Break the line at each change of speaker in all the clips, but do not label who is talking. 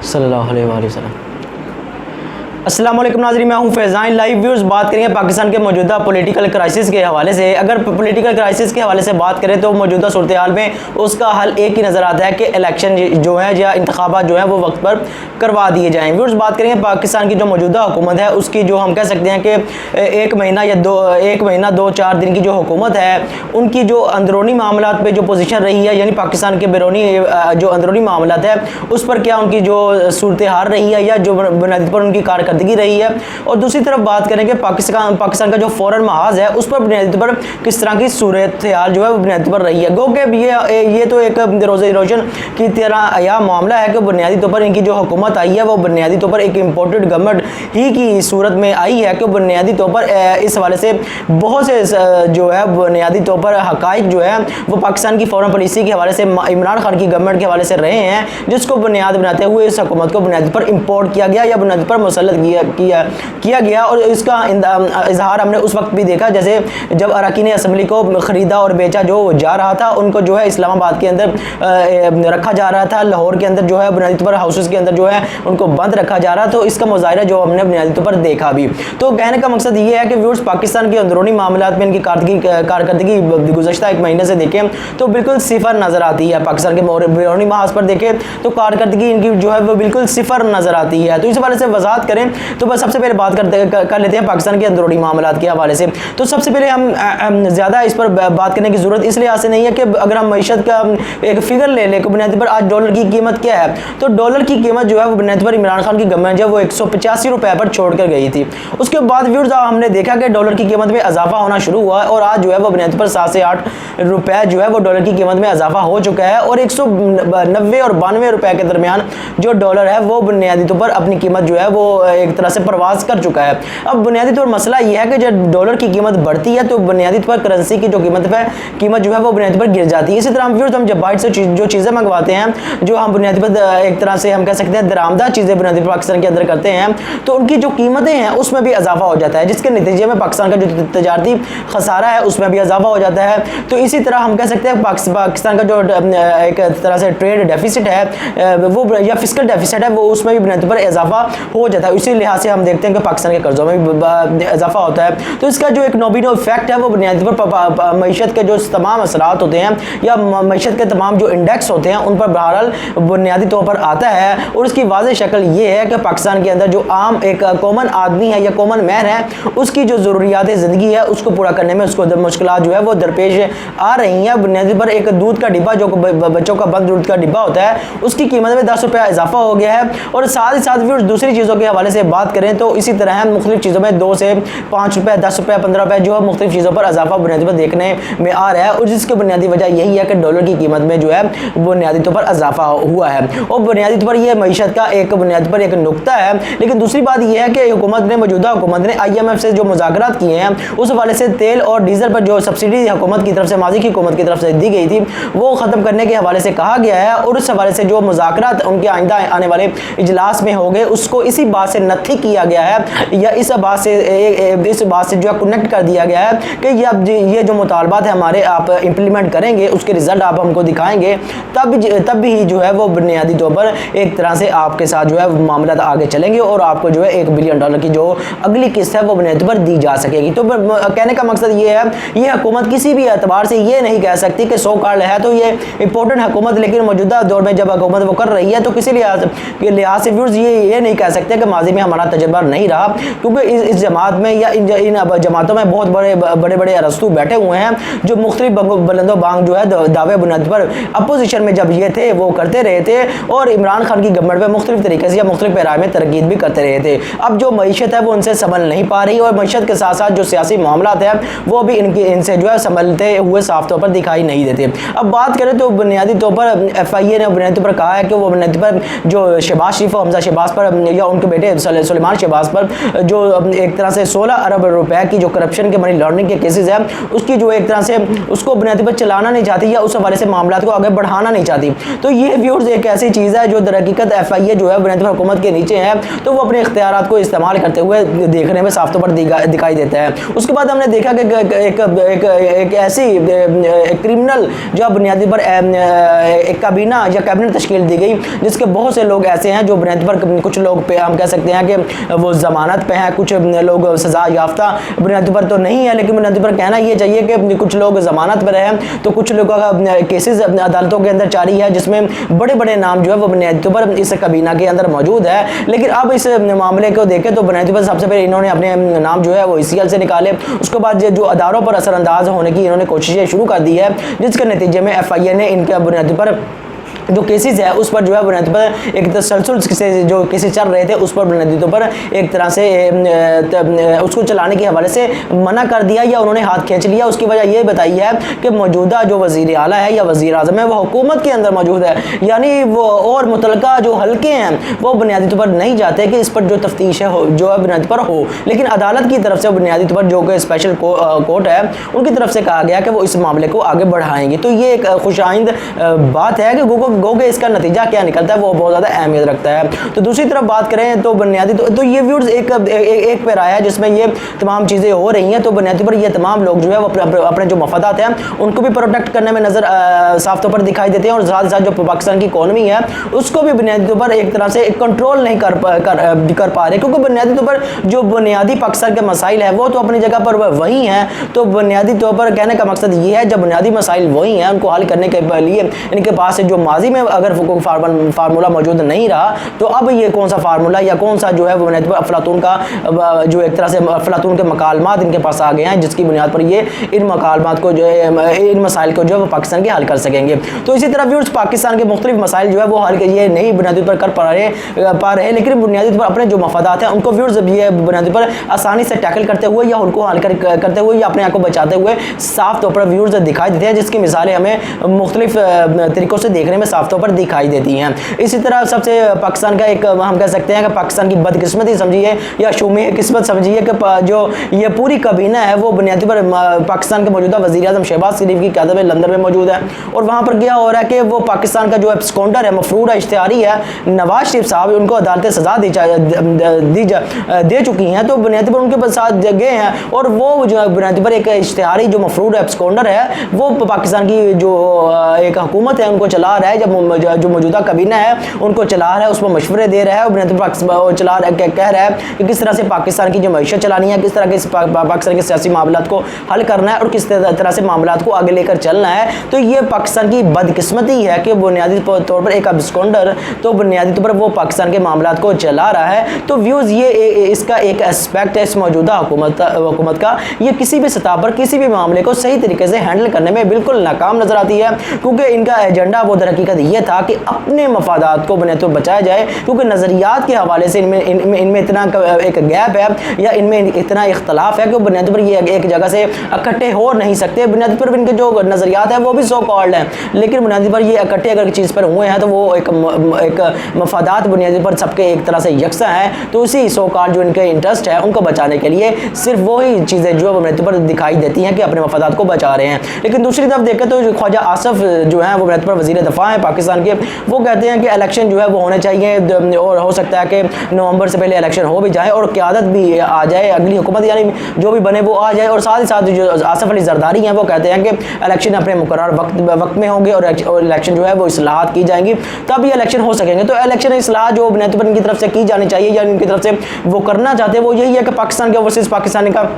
صلی اللہ علیہ وآلہ وسلم۔ السلام علیکم ناظرین، میں ہوں فیضان۔ لائیو ویورز، بات کریں گے پاکستان کے موجودہ پولیٹیکل کرائسس کے حوالے سے۔ اگر پولیٹیکل کرائسس کے حوالے سے بات کریں تو موجودہ صورتحال میں اس کا حل ایک ہی نظر آتا ہے کہ الیکشن جو ہے یا انتخابات جو ہیں وہ وقت پر کروا دیے جائیں۔ ویورز، بات کریں گے پاکستان کی جو موجودہ حکومت ہے اس کی جو ہم کہہ سکتے ہیں کہ ایک مہینہ 2-4 دن کی جو حکومت ہے ان کی جو اندرونی معاملات پہ جو پوزیشن رہی ہے، یعنی پاکستان کے بیرونی جو اندرونی معاملات ہے اس پر کیا ان کی جو صورتحال رہی ہے یا جو بنیادی پر ان کی کارکردگی رہی ہے، اور دوسری طرف بات کریں کہ پاکستان کا جو فورن محاذ ہے اس پر بنیادی پر کس طرح کی صورتحال جو ہے وہ بنیادی پر رہی ہے۔ گو کہ یہ تو ایک روز روشن کی طرح یا معاملہ ہے کہ بنیادی طور پر ان کی جو حکومت آئی ہے وہ بنیادی طور پر ایک امپورٹڈ گورنمنٹ ہی کی صورت میں آئی ہے کہ بنیادی طور پر اس حوالے سے بہت سے جو ہے بنیادی طور پر حقائق جو ہے وہ پاکستان کی فورن پالیسی کے حوالے سے عمران خان کی گورنمنٹ کے حوالے سے رہے ہیں، جس کو بنیاد بناتے ہوئے اس حکومت کو بنیادی پر امپورٹ کیا گیا یا بنیادی پر مسلط کیا گیا۔ اور اس کا اظہار ہم نے اس وقت بھی دیکھا جیسے جب اراکین اسمبلی کو خریدا اور بیچا جو جا رہا تھا، ان کو جو ہے اسلام آباد کے اندر رکھا جا رہا تھا، لاہور کے اندر جو ہے بنیادی طور پر ہاؤسز کے اندر جو ہے ان کو بند رکھا جا رہا، تو اس کا مظاہرہ جو ہم نے بنیادی طور پر دیکھا بھی۔ تو کہنے کا مقصد یہ ہے کہ ویورز، پاکستان کے اندرونی معاملات میں ان کی کارکردگی گزشتہ ایک مہینے سے دیکھیں تو بالکل صفر نظر آتی ہے۔ پاکستان کے بیرونی محاذ پر دیکھیں تو کارکردگی ان کی جو ہے وہ بالکل صفر نظر آتی ہے۔ تو اس حوالے سے وضاحت کریں تو بس سب سے پہلے بات کر لیتے ہیں پاکستان کے اندرونی معاملات کے حوالے سے۔ تو سب سے پہلے ہم زیادہ اس پر بات کرنے کی ضرورت اس لحاظ سے نہیں ہے کہ اگر ہم معیشت کا ایک فگر لے لیں کہ بنیادی پر آج ڈالر کی قیمت کیا ہے، تو ڈالر کی قیمت جو ہے وہ بنیادی پر عمران خان کی گورنمنٹ جو ہے وہ 185 روپے پر چھوڑ کر گئی تھی۔ اس کے بعد ویورز ہم نے دیکھا کہ ڈالر کی قیمت میں اضافہ ہونا شروع ہوا ہے اور آج جو ہے وہ بنیادی پر 7 سے 8 روپے جو ہے وہ ڈالر کی قیمت میں اضافہ ہو چکا ہے، اور 190 اور 92 روپے کے درمیان جو ڈالر ہے وہ بنیادی طور پر اپنی قیمت جو ہے وہ ایک طرح سے پرواز کر چکا ہے۔ اب بنیادی طور مسئلہ یہ ہے کہ جب ڈالر کی قیمت بڑھتی ہے تو بنیادی طور پر کرنسی کی جو قیمت جو ہے وہ بنیادی پر گر جاتی ہے۔ اسی طرح ہم جب باہر سے جو چیزیں منگواتے ہیں، جو ہم بنیادی پر ایک طرح سے ہم کہہ سکتے ہیں درآمدہ چیزیں بنیادی پر پاکستان کے اندر کرتے ہیں، تو ان کی جو قیمتیں ہیں اس میں بھی اضافہ ہو جاتا ہے، جس کے نتیجے میں پاکستان کا جو تجارتی خسارہ ہے اس میں بھی اضافہ ہو جاتا ہے۔ تو اسی طرح ہم کہہ سکتے ہیں پاکستان کا جو ایک طرح سے ٹریڈ ڈیفیسٹ ہے وہ یا فسکل ڈیفیسٹ ہے وہ اس میں بھی بنیادی پر اضافہ ہو جاتا ہے۔ اسی لحاظ سے ہم دیکھتے ہیں کہ پاکستان کے قرضوں میں بھی اضافہ ہوتا ہے۔ تو اس کا جو ایک نوبینو افیکٹ ہے وہ بنیادی پر معیشت کے جو تمام اثرات ہوتے ہیں یا معیشت کے تمام جو انڈیکس ہوتے ہیں ان پر بہرحال بنیادی طور پر آتا ہے، اور اس کی واضح شکل یہ ہے کہ پاکستان کے اندر جو عام ایک کامن آدمی ہے یا کامن مین ہے اس کی جو ضروریات زندگی ہے اس کو پورا کرنے میں اس کو مشکلات جو ہے وہ درپیش آ رہی ہیں۔ بنیادی پر ایک دودھ کا ڈبہ جو بچوں کا بند دودھ کا ڈبہ ہوتا ہے اس کی قیمت میں 10 روپے اضافہ ہو گیا ہے، اور ساتھ ہی ساتھ بھی دوسری چیزوں کے حوالے سے بات کریں تو اسی طرح ہے مختلف چیزوں میں 2 سے 5 روپے 10 روپے 15 روپے جو ہے مختلف چیزوں پر اضافہ بنیادی پر دیکھنے میں آ رہا ہے، اور جس کی بنیادی وجہ یہی ہے کہ ڈالر کی قیمت میں جو ہے بنیادی طور پر اضافہ ہوا ہے، اور بنیادی طور پر یہ معیشت کا ایک بنیادی پر ایک نقطہ ہے۔ لیکن دوسری بات یہ ہے کہ موجودہ حکومت نے IMF سے جو مذاکرات کیے ہیں اس حوالے سے تیل اور ڈیزل پر جو سبسڈی حکومت کی طرف سے ماضی کی حکومت کی طرف سے دی گئی تھی وہ ختم کرنے کے حوالے سے کہا گیا ہے، اور اس حوالے سے جو مذاکرات ان کے آئندہ آنے والے اجلاس میں ہوں گے اس کو اسی بات سے نتھی کیا گیا ہے یا اس بات سے جو ہے کنیکٹ کر دیا گیا ہے کہ یہ جو مطالبات ہیں ہمارے آپ امپلیمنٹ کریں گے، اس کے رزلٹ آپ ہم کو دکھائیں گے، تب بھی جو ہے وہ بنیادی طور پر ایک طرح سے آپ کے ساتھ جو ہے معاملات آگے چلیں گے اور آپ کو جو ہے $1 بلین کی جو اگلی قسط ہے وہ بنیادی پر دی جا سکے گی۔ تو کہنے کا مقصد یہ ہے یہ حکومت کسی بھی اعتبار سے یہ نہیں کہہ سکتی کہ سو کارڈ ہے تو یہ امپورٹنٹ حکومت، لیکن موجودہ دور میں جب حکومت وہ کر رہی ہے تو کسی لحاظ سے ویورز یہ نہیں کہہ سکتے کہ ماضی میں ہمارا تجربہ نہیں رہا، کیونکہ اس جماعت میں یا ان جماعتوں میں بہت بڑے ارسطو بیٹھے ہوئے ہیں جو مختلف بلند و بانگ جو ہے دعوے بنیاد پر اپوزیشن میں جب یہ تھے وہ کرتے رہے تھے، اور عمران خان کی گورنمنٹ پہ مختلف طریقے سے یا مختلف پیراہے میں تنقید بھی کرتے رہے تھے۔ اب جو معیشت ہے وہ ان سے سنبھل نہیں پا رہی، اور معیشت کے ساتھ ساتھ جو سیاسی معاملات ہیں وہ بھی ان سے جو ہے سنبھلتے ہوئے صاف طور پر دکھائی نہیں دیتے۔ اب بات کریں تو بنیادی طور پر FIA نے بنیادی طور پر کہا ہے کہ وہ بنیادی پر جو شہباز شریف و حمزہ شہباز پر یا ان کے بیٹے सुलेमान शहबाज पर जो एक तरह से 16 अरब रुपए की जो करप्शन के मनी लॉन्ड्रिंग के केसेस है उसकी जो एक तरह से उसको बुनियादी पर चलाना नहीं चाहती या उस हवाले से मामला को आगे बढ़ाना नहीं चाहती। तो ये व्यूअर्स एक ऐसी चीज़ है जो दरहकीकत FIA जो है बुनियादी पर हुकूमत के नीचे है, तो वो अपने इख्तियारात को इस्तेमाल करते हुए देखने में साफ तौर पर दिखाई देता है। उसके बाद हमने देखा कि एक ऐसी क्रिमिनल जो बुनियादी पर एक काबीना या कैबिनेट तश्कील दी गई जिसके बहुत से लोग ऐसे हैं जो बुनियादी पर कुछ लोग पे हम कह सकते हैं कि वो ज़मानत पे हैं, कुछ लोग सज़ा याफ्ता बुनियादी पर तो नहीं है, लेकिन बुनियादी पर कहना ये चाहिए कि कुछ लोग ज़मानत पर हैं, तो कुछ लोगों का केसेस अदालतों के अंदर जारी है जिसमें बड़े बड़े नाम जो है वो बुनियादी पर इस काबीना के अंदर मौजूद है। लेकिन अब इस मामले को देखें तो बुनियादी पर सबसे पहले इन्होंने अपने नाम जो है वो ECL से निकाले, उसके बाद जो अदारों पर असरअंदाज होने की इन्होंने कोशिशें शुरू कर दी है, जिसके नतीजे में FIA ने इनके बुनियादी पर जो केसेस है उस पर जो है बुनियादी पर एक तसलसल से जो केसेस चल रहे थे उस पर बुनियादी पर एक तरह से उसको चलाने के हवाले से मना कर दिया या उन्होंने हाथ खींच लिया। उसकी वजह ये बताई है कि मौजूदा जो वज़ीर आला है या वज़ीर आज़म है वो हुकूमत के अंदर मौजूद है, यानी वो और मुतलका जो हल्के हैं वो बुनियादी तौर पर नहीं जाते कि इस पर जो तफ्तीश है जो है बुनियादी पर हो, लेकिन अदालत की तरफ से बुनियादी तौर पर जो कि स्पेशल कोर्ट है उनकी तरफ से कहा गया कि वो इस मामले को आगे बढ़ाएंगे। तो ये एक खुशाइंद बात है कि गोगे इसका नतीजा क्या निकलता है वो बहुत ज़्यादा अहमियत रखता है। तो दूसरी तरफ बात करें तो बुनियादी तो ये व्यूअर्स एक पैरा है जिसमें ये तमाम चीज़ें हो रही हैं। तो बुनियादी पर ये तमाम लोग जो है वो अपने जो मफादात हैं उनको भी प्रोटेक्ट करने में नज़र साफ तौर पर दिखाई देते हैं, और साथ साथ जो पाकिस्तान की इकॉनमी है उसको भी बुनियादी तौर पर एक तरह से कंट्रोल नहीं कर पा रहे, क्योंकि बुनियादी तौर पर जो बुनियादी पाकिस्तान के मसाइल है वो तो अपनी जगह पर वही हैं। तो बुनियादी तौर पर कहने का मकसद ये है जब बुनियादी मसाइल वही हैं उनको हल करने के लिए इनके पास जो माजी में अगर कोई फार्मूला मौजूद नहीं रहा तो अब ये कौन सा फार्मूला या कौन सा जो है वो अफलातून का जो एक तरह से अफलातून के मकालमात इनके पास आ गए हैं जिसकी बुनियाद पर ये इन मकालमात को जो है इन मसाइल को जो है वो पाकिस्तान के हल कर सकेंगे। तो इसी तरह व्यूअर्स पाकिस्तान के मुख्तलिफ मसाइल जो है वो हल ये नहीं बुनियादी पर कर पा रहे लेकिन बुनियादी पर अपने जो मफादात हैं उनको व्यूअर्स ये बुनियादी पर आसानी से टैकल करते हुए या उनको हल करते हुए या अपने आप को बचाते हुए साफ तौर पर व्यूअर्स दिखाई देते हैं, जिसकी मिसालें हमें मुख्तलिफ तरीक़ों से देखने में साफ तौर पर दिखाई देती हैं। इसी तरह सबसे पाकिस्तान का एक हम कह सकते हैं कि पाकिस्तान की बदकिस्मती समझिए या शूमी किस्मत समझिए कि जो ये पूरी काबीना है वो बुनियादी पर पाकिस्तान के मौजूदा वज़ीर आज़म शहबाज शरीफ की क़यादत में लंदन में मौजूद है, और वहाँ पर क्या हो रहा है कि वो पाकिस्तान का जो एब्सकॉन्डर है मफरूर इश्तिहारी है नवाज शरीफ साहब, उनको अदालतें सज़ा दे चुकी हैं। तो बुनियादी पर उनके साथ गए हैं और वो जो बुनियादी पर एक इश्तिहारी जो मफरूर एब्सकॉन्डर है वो पाकिस्तान की जो एक हुकूमत है उनको चला रहा है, जब जो मौजूदा काबीना है उनको चला रहा है, उसमें मशवरे दे रहा है और बुनियादी चला रहा है, कह रहा है कि किस तरह से पाकिस्तान की जो मईशत चलानी है, किस तरह के पाकिस्तान के सियासी मामलात को हल करना है और किस तरह से मामलात को आगे लेकर चलना है। तो ये पाकिस्तान की बदकिस्मती है कि बुनियादी तौर पर एक एब्सकॉन्डर तो बुनियादी तौर पर वो पाकिस्तान के मामलात को चला रहा है। तो व्यूज़ ये इसका एक एस्पेक्ट है इस मौजूदा हुकूमत का, ये किसी भी सतह पर किसी भी मामले को सही तरीके से हैंडल करने में बिल्कुल नाकाम नजर आती है, क्योंकि इनका एजेंडा वो दरहकीकत ये था कि अपने मफादात को बुनियादी तौर पर बचाया जाए, क्योंकि नज़रियात के हवाले से इनमें इतना एक गैप है या इनमें इतना इख्तलाफ है कि बुनियादी पर ये एक जगह से इकट्ठे हो नहीं सकते। बुनियादी पर इनके जो नज़रियात है वो भी सो कॉल्ड हैं, लेकिन बुनियादी पर ये इकट्ठे अगर चीज़ पर हुए हैं तो वो एक मफादात बुनियादी पर सबके एक तरह से यकसा हैं। तो उसी सो कॉल्ड जो इनके इंटरेस्ट है उनको बचाने के लिए सिर्फ वही चीज़ें जो बुनियादी पर दिखाई देती हैं कि अपने मफादात को बचा रहे हैं। लेकिन दूसरी तरफ देखें तो ख्वाजा आसफ जो है वो बुनियादी पर वज़ीर दफ़ा हैं पाकिस्तान के, वो कहते हैं कि इलेक्शन जो है वो होने चाहिए और हो सकता है कि नवंबर से पहले इलेक्शन हो भी जाए और क़यादत भी आ जाए, अगली हुकूमत यानी जो भी बने वो आ जाए। और साथ ही साथ जो आसफ अली जरदारी हैं वो कहते हैं कि इलेक्शन अपने मुकर्रर वक्त में होंगे और इलेक्शन जो है वो इस्लाहात की जाएंगी तब ये इलेक्शन हो सकेंगे। तो इलेक्शन इस्लाह जो बुनियादी पर इनकी तरफ से की जानी चाहिए या इनकी तरफ से वो करना चाहते हैं वो यही है कि पाकिस्तान के ओवरसीज़ पाकिस्तानी का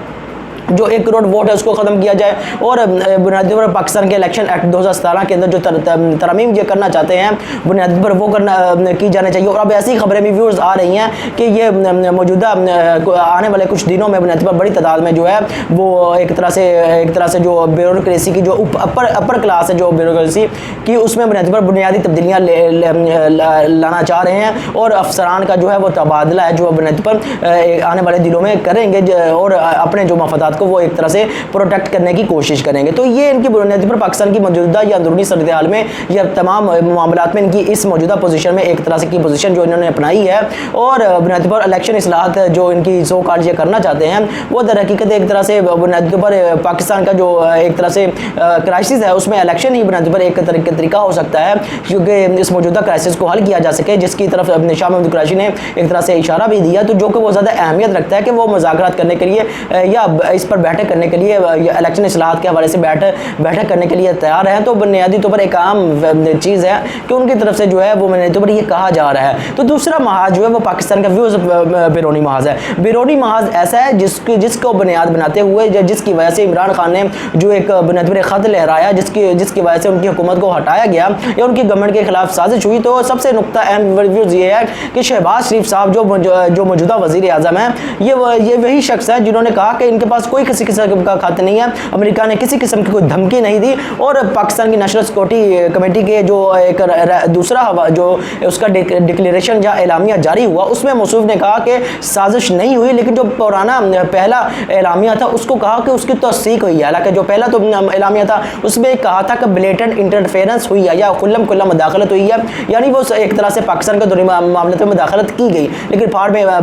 जो 1 करोड़ वोट है उसको ख़त्म किया जाए और बुनियादी पर पाकिस्तान के इलेक्शन एक्ट 2017 के अंदर जो तरमीम ये करना चाहते हैं बुनियादी पर वो करना की जानी चाहिए। और अब ऐसी खबरें भी व्यूज़ आ रही हैं कि ये मौजूदा आने वाले कुछ दिनों में बुनियादी पर बड़ी तादाद में जो है वो एक तरह से जो ब्यूरोक्रेसी की जो अपर क्लास है जो ब्यूरोक्रेसी की उसमें बुनियादी तब्दीलियाँ लाना चाह रहे हैं और अफसरान का जो है वो तबादला है जो बुनियादी पर आने वाले दिनों में करेंगे और अपने जो मफादात को वो एक तरह से प्रोटेक्ट करने की कोशिश करेंगे। तो ये इनकी बुनियादी पर पाकिस्तान की मौजूदा या अंदरूनी सूरत हाल में या तमाम मामलात में इनकी इस मौजूदा पोजीशन में एक तरह से की पोजीशन जो इन्होंने अपनाई है, और बुनियादी पर इलेक्शन इस्लाहात जो इनकी सो कॉल्ड ये करना चाहते हैं, वो दर हकीकत एक तरह से बुनियादी पर पाकिस्तान का जो एक तरह से क्राइसिस है उसमें इलेक्शन ही बुनियादी पर एक तरीका हो सकता है, क्योंकि इस मौजूदा क्राइसिस को हल किया जा सके, जिसकी तरफ शाह महमूद कुरैशी ने एक तरह से इशारा भी दिया। तो जो कि वो ज़्यादा अहमियत रखता है कि वो मुज़ाकरात करने के लिए या इस पर बैठक करने के लिए इलेक्शन इस्लाहात के हवाले से बैठक करने के लिए तैयार है। तो बुनियादी तौर पर एक आम चीज़ है कि उनकी तरफ से जो है वो बुनियादी तौर पर ये कहा जा रहा है। तो दूसरा महाज जो है वो पाकिस्तान का व्यूज़ बैरूनी महाज है। बैरूनी महाज ऐसा है जिसको बुनियाद बनाते हुए जिसकी वजह से इमरान खान ने जो एक बुनियादी पर ख़त लहराया, जिसकी वजह से उनकी हुकूमत को हटाया गया या उनकी गवर्नमेंट के खिलाफ साजिश हुई। तो सबसे नुक्ता अहम व्यूज़ ये है कि शहबाज शरीफ साहब जो मौजूदा वज़ीर आज़म है, ये वही शख्स है जिन्होंने कहा कि इनके पास कोई किसी किस्म का खत नहीं है, अमेरिका ने किसी किस्म की कोई धमकी नहीं दी। और पाकिस्तान की नेशनल सिक्योरिटी कमेटी के जो एक दूसरा जो उसका डिक्लेरेशन या एलामिया जारी हुआ, उसमें मौसूफ ने कहा कि साजिश नहीं हुई, लेकिन जो पुराना पहला एलामिया था उसको कहा कि उसकी तस्दीक हुई है। हालांकि जो पहला तो एलामिया था उसमें कहा था कि ब्लेटेंट इंटरफेरेंस हुई है या खुल्लम खुल्ला मदाखलत हुई है, यानी वो एक तरह से पाकिस्तान के अंदरूनी मामले में मदाखलत की गई। लेकिन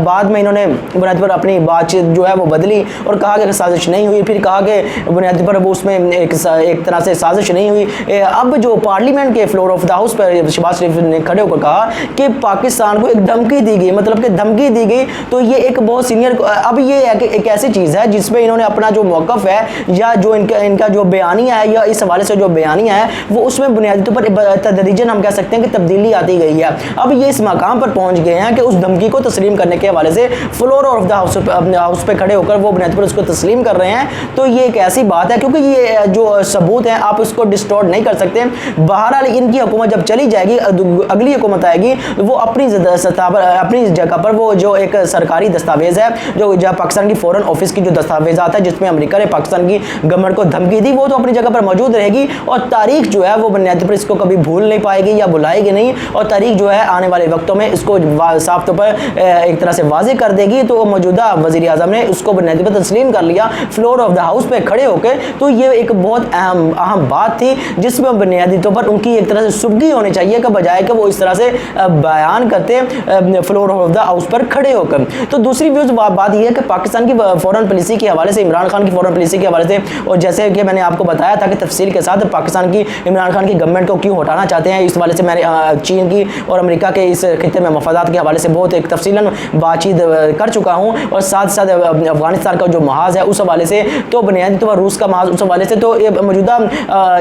बाद में इन्होंने बुनियादी पर अपनी बातचीत जो है वो बदली और कहा कि साजिश नहीं हुई, फिर कहा कि बुनियादी पर वो उसमें एक तरह से साजिश नहीं हुई। अब जो पार्लियामेंट के फ्लोर ऑफ द हाउस पर शहबाज शरीफ ने खड़े होकर कहा कि पाकिस्तान को एक धमकी दी गई, मतलब कि धमकी दी गई। तो ये एक बहुत सीनियर, अब ये एक ऐसी चीज़ है जिसमें इन्होंने अपना जो मौक़िफ़ है या जो इनका जो बयानिया है या इस हवाले से जो बयानिया है वो उसमें बुनियादी तौर पर तदरीजन हम कह सकते हैं कि तब्दीली आती गई है। अब ये इस मकाम पर पहुंच गए हैं कि उस धमकी को तस्लीम करने के हवाले से फ्लोर ऑफ द हाउस पे खड़े होकर वो बुनियादी पर उसको तस्लीम कर रहे हैं। तो ये एक ऐसी बात है, क्योंकि ये जो सबूत है आप उसको डिस्टॉर्ट नहीं कर सकते। बहरहाल इनकी हुकूमत जब चली जाएगी, अगली हुकूमत आएगी, वो अपनी सतह पर अपनी जगह पर वो जो एक सरकारी दस्तावेज़ है जो जहाँ पाकिस्तान की फॉरेन ऑफिस की जो दस्तावेज़ात है जिसमें अमेरिका ने पाकिस्तान की गवर्नमेंट को धमकी दी, वो तो अपनी जगह पर मौजूद रहेगी और तारीख जो है वो बुनियादी पर इसको कभी भूल नहीं पाएगी या बुलाएगी नहीं, और तारीख जो है आने वाले वक्तों में इसको साफ तौर पर एक तरह से वाज़े कर देगी। तो मौजूदा वज़ीर आज़म ने उसको बुनियादी पर तस्लीम कर लिया फ्लोर ऑफ द हाउस पे खड़े होकर। तो ये एक बहुत अहम बात थी जिसमें बुनियादी तौर पर उनकी एक तरह से सुबगी होनी चाहिए कि बजाय कि वो इस तरह से बयान करते फ्लोर ऑफ द हाउस पर खड़े होकर। तो दूसरी व्यूज़ बात यह है कि पाकिस्तान की फॉरेन पॉलिसी के हवाले से, इमरान खान की फॉरेन पॉलिसी के हवाले से, और जैसे कि मैंने आपको बताया था कि तफसील के साथ पाकिस्तान की इमरान खान की गवर्नमेंट को क्यों हटाना चाहते हैं, इस हवाले से मैंने चीन की और अमेरिका के इस खित्ते में मफादात के हवाले से बहुत एक तफसीलन बातचीत कर चुका हूँ, और साथ साथ अफगानिस्तान का जो महाज है उस हवाले से, तो बुनियादी तौर पर रूस का महाज उस हवाले से। तो ये मौजूदा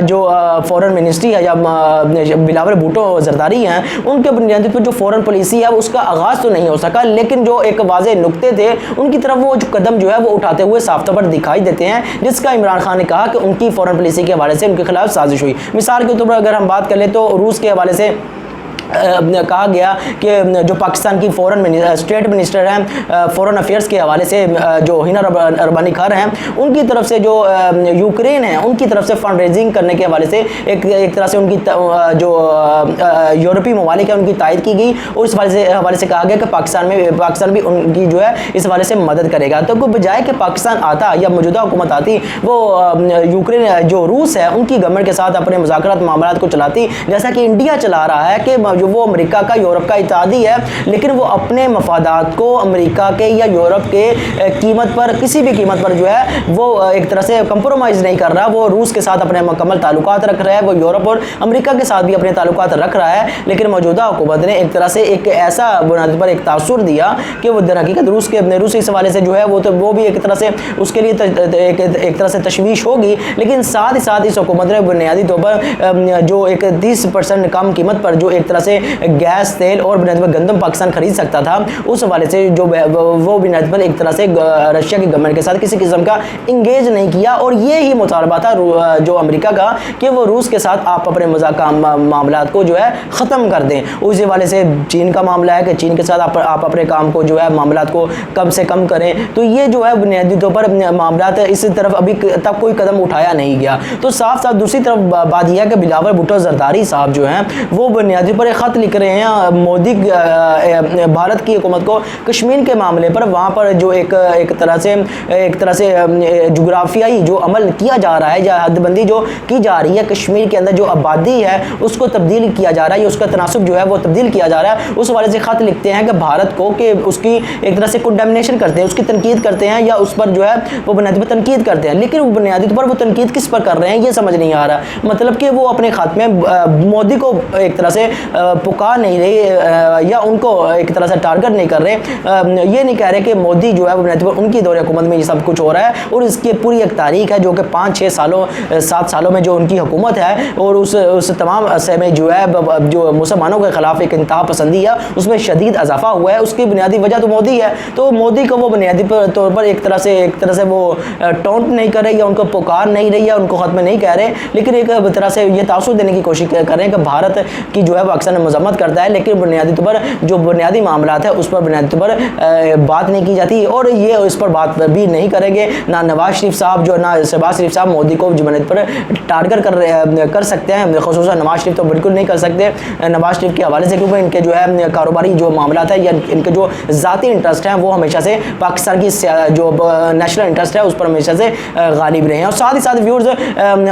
जो फॉरेन मिनिस्ट्री है या बिलावल भुट्टो जरदारी हैं, उनके बुनियादी पर जो फॉरेन पॉलिसी है उसका आगाज़ तो नहीं हो सका, लेकिन जो एक वाज़े नुक्ते थे उनकी तरफ वो जो कदम जो है वो उठाते हुए साफ तौर पर दिखाई देते हैं, जिसका इमरान खान ने कहा कि उनकी फॉरेन पॉलिसी के हवाले से उनके खिलाफ साजिश हुई। मिसाल के तौर पर अगर हम बात कर ले तो रूस के हवाले से कहा गया कि जो पाकिस्तान की स्टेट मिनिस्टर हैं फॉरेन अफेयर्स के हवाले से जो हिना रब्बानी खान हैं, उनकी तरफ से जो यूक्रेन है उनकी तरफ से फंड रेजिंग करने के हवाले से एक तरह से उनकी जो यूरोपीय ममालिक है उनकी तायद की गई, और इस हवाले से कहा गया कि पाकिस्तान भी उनकी जो है इस हवाले से मदद करेगा। तो बजाय कि पाकिस्तान आता या मौजूदा हुकूमत आती वो यूक्रेन जो रूस है उनकी गवर्नमेंट के साथ अपने मुज़ाकरात मामलात को चलाती, जैसा कि इंडिया चला रहा है कि जो वो अमेरिका का यूरोप का इत्तेहादी है, लेकिन वो अपने मफादात को अमेरिका के या यूरोप के कीमत पर, किसी भी कीमत पर जो है वो एक तरह से कंप्रोमाइज़ नहीं कर रहा। वो रूस के साथ अपने मुकम्मल ताल्लुकात रख रहा है, वो यूरोप और अमेरिका के साथ भी अपने ताल्लुकात रख रहा है, लेकिन मौजूदा हुकूमत ने एक तरह से एक ऐसा बुनियाद पर एक तासुर दिया कि वो दर हकीकत रूस इस हवाले से जो है वो भी एक तरह से उसके लिए एक तरह से तशवीश होगी, लेकिन साथ ही साथ इस हुकूमत ने बुनियादी तौर पर जो एक 30% कम कीमत पर जो एक तरह से गैस, तेल और बुनियादी पर गंदम पाकिस्तान खरीद सकता था, उस हवाले से जो वो बुनियादी पर एक तरह से रशिया की गवर्नमेंट के साथ किसी किस्म का इंगेज नहीं किया। और ये ही मुतालबा था जो अमेरिका का कि वो रूस के साथ आप अपने मामलात को जो है ख़त्म कर दें। उस हवाले से चीन का मामला है कि चीन के साथ आप अपने काम को जो है मामलात को कम से कम करें। तो ये जो है बुनियादी तौर पर मामलात इस तरफ अभी तक कोई कदम उठाया नहीं गया। तो साफ साफ दूसरी तरफ बात यह है कि बिलावल भुट्टो जरदारी साहब जो हैं वो बुनियादी पर خط لکھ رہے ہیں مودی بھارت کی حکومت کو کشمیر کے معاملے پر، وہاں پر جو ایک طرح سے جغرافیائی جو عمل کیا جا رہا ہے یا حد بندی جو کی جا رہی ہے کشمیر کے اندر، جو آبادی ہے اس کو تبدیل کیا جا رہا ہے، یا اس کا تناسب جو ہے وہ تبدیل کیا جا رہا ہے، اس حوالے سے خط لکھتے ہیں کہ بھارت کو، کہ اس کی ایک طرح سے کنڈیمنیشن کرتے ہیں، اس کی تنقید کرتے ہیں، یا اس پر جو ہے وہ بنیادی پر تنقید کرتے ہیں. لیکن بنیادی طور پر وہ تنقید کس پر کر رہے ہیں یہ سمجھ نہیں آ رہا. مطلب کہ وہ اپنے خط میں مودی کو ایک طرح سے پکار نہیں رہے یا ان کو ایک طرح سے ٹارگٹ نہیں کر رہے، یہ نہیں کہہ رہے کہ مودی جو ہے وہ بنیادی طور پر ان کی دور حکومت میں یہ سب کچھ ہو رہا ہے، اور اس کی پوری ایک تاریخ ہے جو کہ 5-6 سالوں 7 سالوں میں جو ان کی حکومت ہے، اور اس تمام عرصے میں جو ہے جو مسلمانوں کے خلاف ایک انتہا پسندی ہے اس میں شدید اضافہ ہوا ہے. اس کی بنیادی وجہ تو مودی ہے. تو مودی کو وہ بنیادی طور پر ایک طرح سے وہ ٹونٹ نہیں کر رہے یا ان کو پکار نہیں رہی یا ان کو خط میں نہیں کہہ رہے، لیکن ایک طرح سے یہ تاثر دینے کی کوشش کر رہے ہیں کہ بھارت کی جو ہے وہ اکثر مذمت کرتا ہے، لیکن بنیادی طور پر جو بنیادی معاملات ہے اس پر بنیادی طور پر بات نہیں کی جاتی، اور یہ اس پر بات بھی نہیں کریں گے. نہ نواز شریف صاحب جو نہ شہباز شریف صاحب مودی کو بنیادی پر ٹارگٹ کر سکتے ہیں، خصوصاً نواز شریف تو بالکل نہیں کر سکتے نواز شریف کے حوالے سے، کیونکہ ان کے جو ہے کاروباری جو معاملات ہیں یا ان کے جو ذاتی انٹرسٹ ہیں وہ ہمیشہ سے پاکستان کی جو نیشنل انٹرسٹ ہے اس پر ہمیشہ سے غالب رہے ہیں. اور ساتھ ہی ساتھ ویورز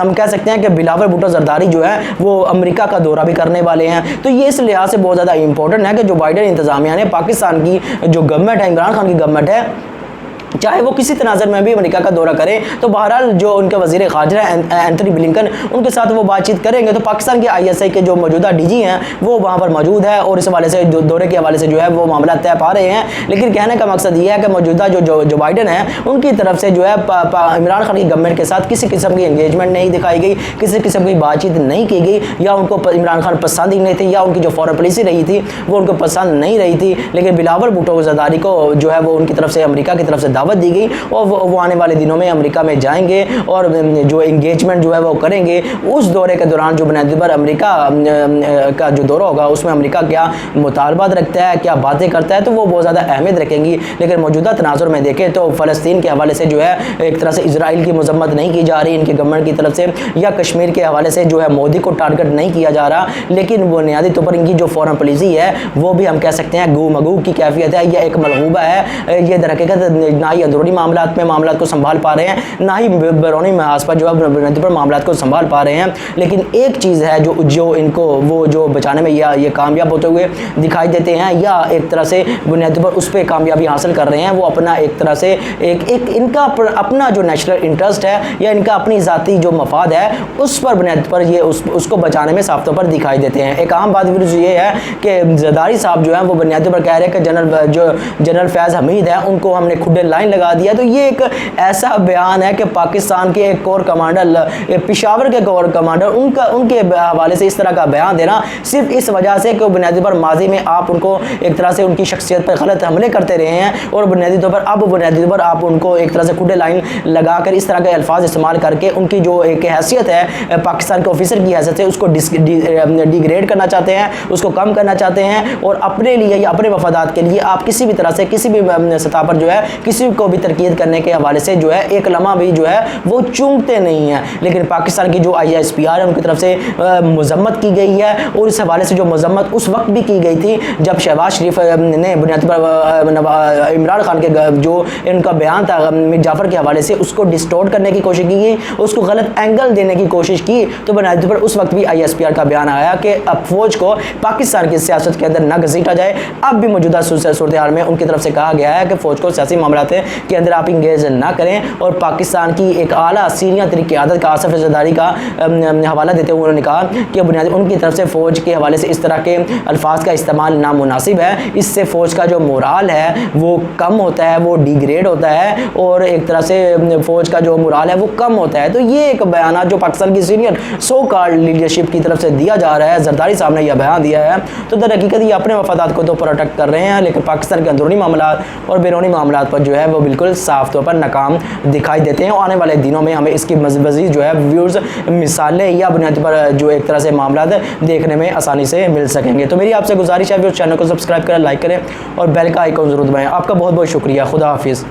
ہم کہہ سکتے ہیں کہ بلاول بھٹو زرداری جو ہے وہ امریکہ کا دورہ بھی کرنے والے ہیں. تو یہ اس لحاظ سے بہت زیادہ امپورٹنٹ ہے کہ جو بائیڈن انتظامیہ نے پاکستان کی جو گورنمنٹ ہے، عمران خان کی گورنمنٹ ہے، چاہے وہ کسی تناظر میں بھی امریکہ کا دورہ کرے تو بہرحال جو ان کے وزیر خارجہ اینتھنی بلنکن ان کے ساتھ وہ بات چیت کریں گے. تو پاکستان کے ISI کے جو موجودہ DG ہیں وہ وہاں پر موجود ہے، اور اس حوالے سے دورے کے حوالے سے جو ہے وہ معاملات طے پا رہے ہیں. لیکن کہنے کا مقصد یہ ہے کہ موجودہ جو بائیڈن ہے ان کی طرف سے جو ہے عمران خان کی گورنمنٹ کے ساتھ کسی قسم کی انگیجمنٹ نہیں دکھائی گئی، کسی قسم کی بات چیت نہیں کی گئی، یا ان کو عمران خان پسند ہی نہیں تھی، یا ان کی جو فورن پالیسی رہی تھی وہ ان کو پسند نہیں رہی تھی. لیکن بلاول بھٹو زرداری کو جو ہے وہ ان کی طرف سے امریکہ کی طرف سے دعوت دی گئی، اور وہ آنے والے دنوں میں امریکہ میں جائیں گے اور جو انگیجمنٹ جو ہے وہ کریں گے. اس دورے کے دوران جو بنیادی پر امریکہ کا جو دورہ ہوگا اس میں امریکہ کیا مطالبات رکھتا ہے، کیا باتیں کرتا ہے، تو وہ بہت زیادہ اہمیت رکھیں گی. لیکن موجودہ تناظر میں دیکھیں تو فلسطین کے حوالے سے جو ہے ایک طرح سے اسرائیل کی مذمت نہیں کی جا رہی ان کی گورنمنٹ کی طرف سے، یا کشمیر کے حوالے سے جو ہے مودی کو ٹارگٹ نہیں کیا جا رہا. لیکن بنیادی طور پر ان کی جو فورن پالیسی ہے وہ بھی ہم کہہ سکتے ہیں گو مگو کی کیفیت ہے، یا ایک ملغوبہ ہے. یہ در حقیقت نہ ہی اندرونی معاملات کو سنبھال پا رہے ہیں، نہ ہی بیرونی محاذ پر جو ہے بنیادی پر معاملات کو سنبھال پا رہے ہیں. لیکن ایک چیز ہے جو ان کو وہ جو بچانے میں یہ کامیاب ہوتے ہوئے دکھائی دیتے ہیں، یا ایک طرح سے بنیادی پر اس پہ کامیابی حاصل کر رہے ہیں، وہ اپنا ایک طرح سے ایک ان کا اپنا جو نیشنل انٹرسٹ ہے یا ان کا اپنی ذاتی جو مفاد ہے اس پر بنیادی پر یہ اس کو بچانے میں صاف طور پر دکھائی دیتے ہیں. ایک عام بات یہ ہے کہ زرداری صاحب جو ہیں وہ بنیادی پر کہہ رہے ہیں کہ جنرل فیض حمید ہیں ان کو ہم نے کھڈے لائن لگا دیا. تو یہ ایک ایسا بیان ہے کہ پاکستان کے ایک کور کمانڈر، پشاور کے کور کمانڈر، ان کے حوالے سے اس طرح کا بیان دینا صرف اس وجہ سے کہ بنیادی پر ماضی میں آپ ان کو ایک طرح سے ان کی شخصیت پر غلط حملے کرتے رہے ہیں، اور بنیادی طور پر اب بنیادی طور پر آپ ان کو ایک طرح سے کھڈے لائن لگا کر اس طرح کے الفاظ استعمال کر کے ان کی جو ایک حیثیت ہے پاکستان کے آفیسر کی حیثیت سے اس کو ڈیگریڈ کرنا چاہتے ہیں، اس کو کم کرنا چاہتے ہیں، اور اپنے لیے یا اپنے مفادات کے لیے آپ کسی بھی طرح سے کسی بھی سطح پر جو ہے کسی کو بھی تنقید کرنے کے حوالے سے جو ہے ایک لمحہ بھی جو ہے وہ چونکتے نہیں ہیں. لیکن پاکستان کی جو ISPR ہے ان کی طرف سے مذمت کی گئی ہے، اور اس حوالے سے جو مذمت اس وقت بھی کی گئی تھی جب شہباز شریف نے بنیادی پر عمران خان کے جو ان کا بیان تھا میر جعفر کے حوالے سے اس کو ڈسٹورٹ کرنے کی کوشش کی گئی، اس کو غلط اینگل دینے کی کوشش کی. تو بنیادی پر اس وقت بھی ISPR کا بیان آیا کہ اب فوج کو پاکستان کی سیاست کے اندر نہ گھسیٹا جائے. اب بھی موجودہ صورتحال میں ان کی طرف سے کہا گیا ہے کہ فوج کو سیاسی معاملات کے اندر آپ انگیج نہ کریں، اور پاکستان کی ایک اعلیٰ سینئر ترین قیادت کا آصف زرداری کا حوالہ دیتے ہوئے انہوں نے کہا کہ بنیادی ان کی طرف سے فوج کے حوالے سے اس طرح کے الفاظ کا استعمال نامناسب ہے. اس سے فوج کا جو مورال ہے وہ کم ہوتا ہے، وہ ڈیگریڈ ہوتا ہے، اور ایک طرح سے فوج کا جو مورال ہے وہ کم ہوتا ہے. تو یہ ایک بیانات جو پاکستان کی سینئر سو کالڈ لیڈرشپ کی طرف سے دیا جا رہا ہے، زرداری صاحب نے یہ بیان دیا ہے. تو در حقیقت یہ اپنے مفادات کو تو پروٹیکٹ کر رہے ہیں، لیکن پاکستان کے اندرونی معاملات اور بیرونی معاملات پر جو ہے وہ بالکل صاف طور پر ناکام دکھائی دیتے ہیں. آنے والے دنوں میں ہمیں اس کی مزید جو ہے ویوز، مثالیں یا بنیادی پر جو ایک طرح سے معاملات دیکھنے میں آسانی سے مل سکیں گے. تو میری آپ سے گزارش ہے کہ اس چینل کو سبسکرائب کریں، لائک کریں اور بیل کا آئیکن ضرور دبائیں. آپ کا بہت بہت شکریہ. خدا حافظ.